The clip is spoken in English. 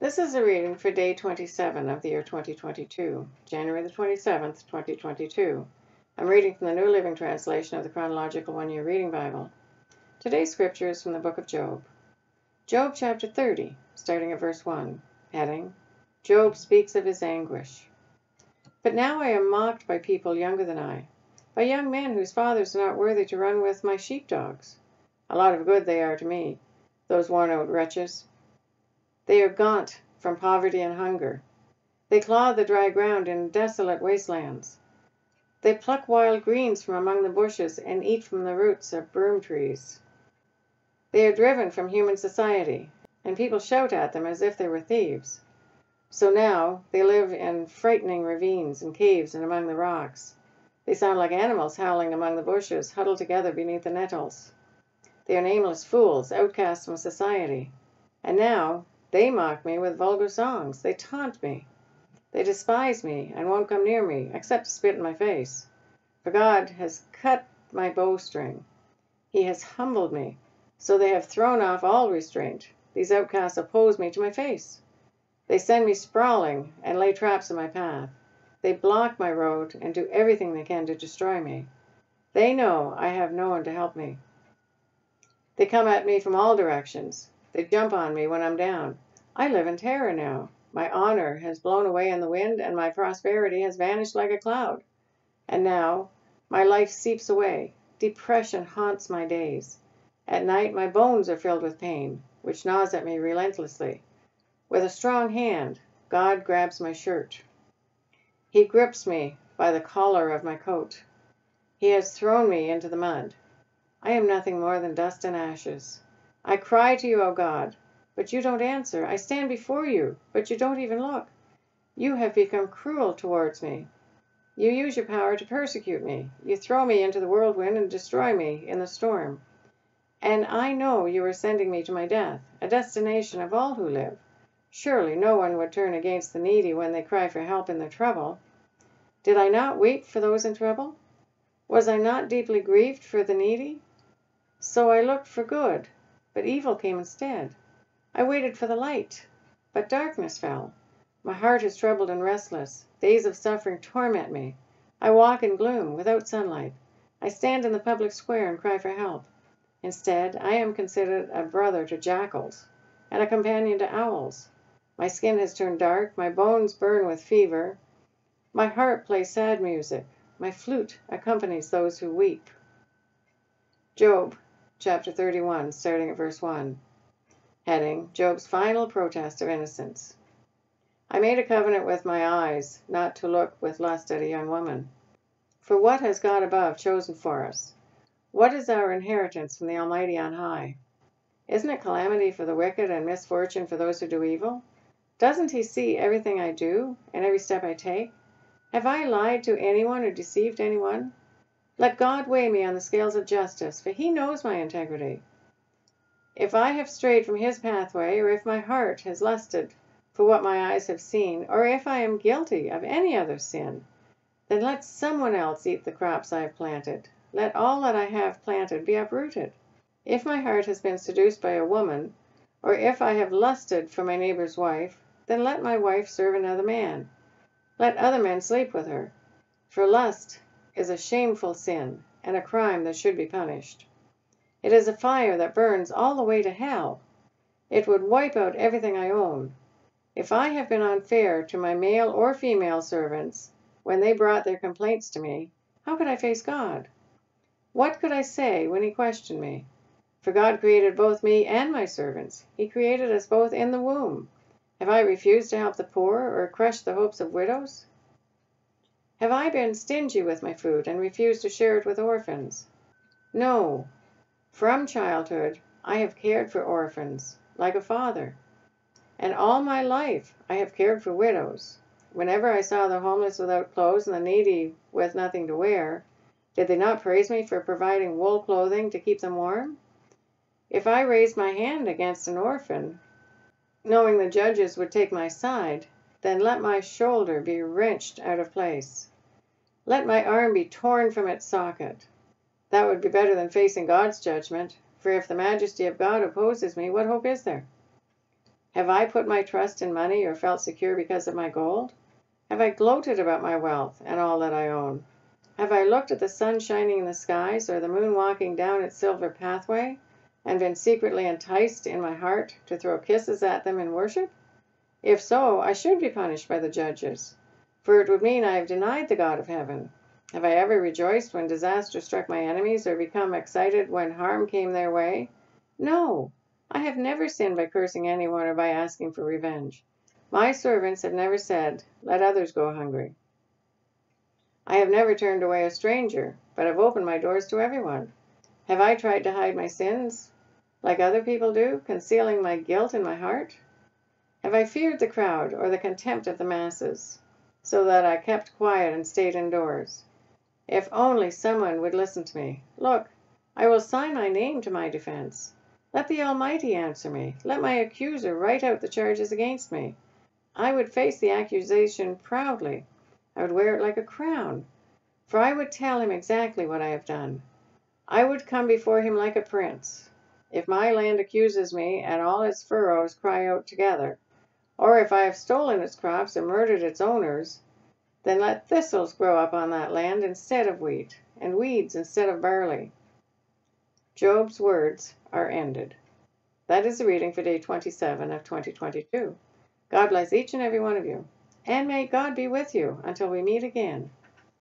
This is a reading for day 27 of the year 2022, January the 27th, 2022. I'm reading from the New Living Translation of the Chronological One-Year Reading Bible. Today's scripture is from the book of Job. Job chapter 30, starting at verse 1, heading, Job speaks of his anguish. But now I am mocked by people younger than I, by young men whose fathers are not worthy to run with my sheepdogs. A lot of good they are to me, those worn-out wretches. They are gaunt from poverty and hunger. They claw the dry ground in desolate wastelands. They pluck wild greens from among the bushes and eat from the roots of broom trees. They are driven from human society, and people shout at them as if they were thieves. So now they live in frightening ravines and caves and among the rocks. They sound like animals howling among the bushes, huddled together beneath the nettles. They are nameless fools, outcasts from society. And now they mock me with vulgar songs. They taunt me. They despise me and won't come near me, except to spit in my face. For God has cut my bowstring. He has humbled me, so they have thrown off all restraint. These outcasts oppose me to my face. They send me sprawling and lay traps in my path. They block my road and do everything they can to destroy me. They know I have no one to help me. They come at me from all directions. They jump on me when I'm down. I live in terror now. My honor has blown away in the wind, and my prosperity has vanished like a cloud. And now my life seeps away. Depression haunts my days. At night my bones are filled with pain, which gnaws at me relentlessly. With a strong hand, God grabs my shirt. He grips me by the collar of my coat. He has thrown me into the mud. I am nothing more than dust and ashes. I cry to you, O God, but you don't answer. I stand before you, but you don't even look. You have become cruel towards me. You use your power to persecute me. You throw me into the whirlwind and destroy me in the storm. And I know you are sending me to my death, a destination of all who live. Surely no one would turn against the needy when they cry for help in their trouble. Did I not weep for those in trouble? Was I not deeply grieved for the needy? So I looked for good, but evil came instead. I waited for the light, but darkness fell. My heart is troubled and restless. Days of suffering torment me. I walk in gloom, without sunlight. I stand in the public square and cry for help. Instead, I am considered a brother to jackals and a companion to owls. My skin has turned dark, my bones burn with fever. My harp plays sad music. My flute accompanies those who weep. Job chapter 31, starting at verse 1. Heading, Job's final protest of innocence. I made a covenant with my eyes, not to look with lust at a young woman. For what has God above chosen for us? What is our inheritance from the Almighty on high? Isn't it calamity for the wicked and misfortune for those who do evil? Doesn't he see everything I do and every step I take? Have I lied to anyone or deceived anyone? Let God weigh me on the scales of justice, for he knows my integrity. If I have strayed from his pathway, or if my heart has lusted for what my eyes have seen, or if I am guilty of any other sin, then let someone else eat the crops I have planted. Let all that I have planted be uprooted. If my heart has been seduced by a woman, or if I have lusted for my neighbor's wife, then let my wife serve another man. Let other men sleep with her. For lust is a shameful sin and a crime that should be punished. It is a fire that burns all the way to hell. It would wipe out everything I own. If I have been unfair to my male or female servants when they brought their complaints to me, how could I face God? What could I say when he questioned me? For God created both me and my servants. He created us both in the womb. Have I refused to help the poor or crushed the hopes of widows? Have I been stingy with my food and refused to share it with orphans? No. From childhood, I have cared for orphans, like a father. And all my life, I have cared for widows. Whenever I saw the homeless without clothes and the needy with nothing to wear, did they not praise me for providing wool clothing to keep them warm? If I raised my hand against an orphan, knowing the judges would take my side, then let my shoulder be wrenched out of place. Let my arm be torn from its socket. That would be better than facing God's judgment, for if the majesty of God opposes me, what hope is there? Have I put my trust in money or felt secure because of my gold? Have I gloated about my wealth and all that I own? Have I looked at the sun shining in the skies or the moon walking down its silver pathway and been secretly enticed in my heart to throw kisses at them in worship? If so, I should be punished by the judges, for it would mean I have denied the God of heaven. Have I ever rejoiced when disaster struck my enemies or become excited when harm came their way? No, I have never sinned by cursing anyone or by asking for revenge. My servants have never said, "Let others go hungry." I have never turned away a stranger, but have opened my doors to everyone. Have I tried to hide my sins, like other people do, concealing my guilt in my heart? Have I feared the crowd or the contempt of the masses, so that I kept quiet and stayed indoors? If only someone would listen to me. Look, I will sign my name to my defense. Let the Almighty answer me. Let my accuser write out the charges against me. I would face the accusation proudly. I would wear it like a crown, for I would tell him exactly what I have done. I would come before him like a prince. If my land accuses me and all its furrows cry out together, or if I have stolen its crops and murdered its owners, then let thistles grow up on that land instead of wheat, and weeds instead of barley. Job's words are ended. That is the reading for day 27 of 2022. God bless each and every one of you, and may God be with you until we meet again.